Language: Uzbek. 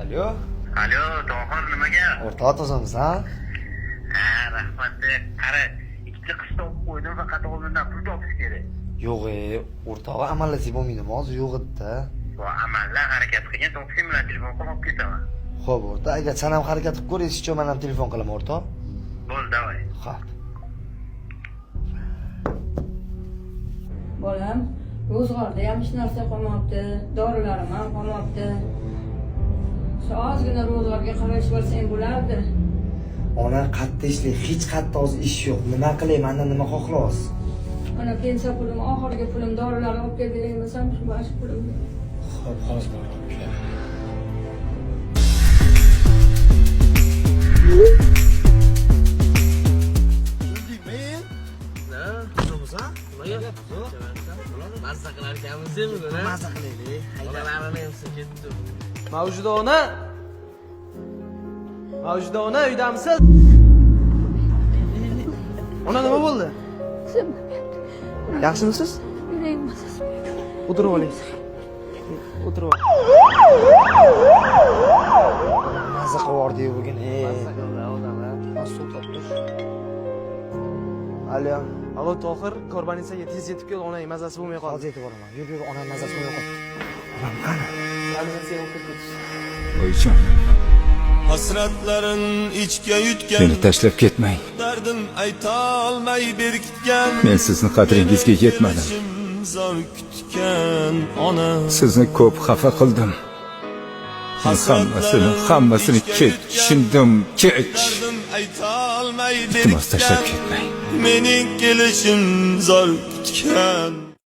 Alo. Alo, Tohir nimaga? O'rtoq tozamiz, ha? Ha, rahmat. Qara, ikkita qishda o'qib qo'ydim, faqat oldindan pul topish kerak. Yo'q, o'rtog'i amallasak bo'lmaydimi? Hozir yo'q edi-da. Bu amallar harakat qilgan, topishim bilan telefon qilib ketaman. Xo'p, o'rtoq, agar sen ham harakat qilib ko'rasiz-chi, men ham telefon qilaman, o'rtoq. Bo'ldi, davay. Xo'p. Bolam, ro'zg'orda ham hech narsa qolmabdi, dorilarim ham qolmabdi. Shu ozgina ro'zg'orga qarashib olsang bo'lardi. Ona qatta ishli, hech qatta hozir ish yo'q. Nima qilay, mendan nima xohlaysiz? Mana pensiya pulim, oxirgi pulim, dorilarni olib kel degan bo'lsam, shu bosh pulim. Xo'p, hozir borib kelaman. Mazza qilar ekanmiz-ku, ha? Mazza qilaylik. Bolalarini ham ketdi. Mavjudona. Mavjudona, uydamisiz? Ona nima bo'ldi? Yaxshimisiz? O'tirib oling. O'tirib ol. Mazza qilardi bugun. Mazza qildi odamlar. Alo. Alo, Tohir, Korbanissaga tez yetib kel, onang mazasi bo'lmay qoldi. Hozir yetib boraman. Yo'q, onam mazasi bo'lmay qoldi. Onam qani? Reanimatsiyaga olib ketish. Oyjon, Hasratlarin ichga yutgan, meni tashlab ketmang. dardim ayta olmay berkitgan, Men sizni qadringizga yetmadim. zor kutgan ona. Sizni ko'p xafa qildim. Hammasini kech tushundim, kech. Dardim ayta olmay Iltimos tashlab ketmang. mening kelishim zor kutgan.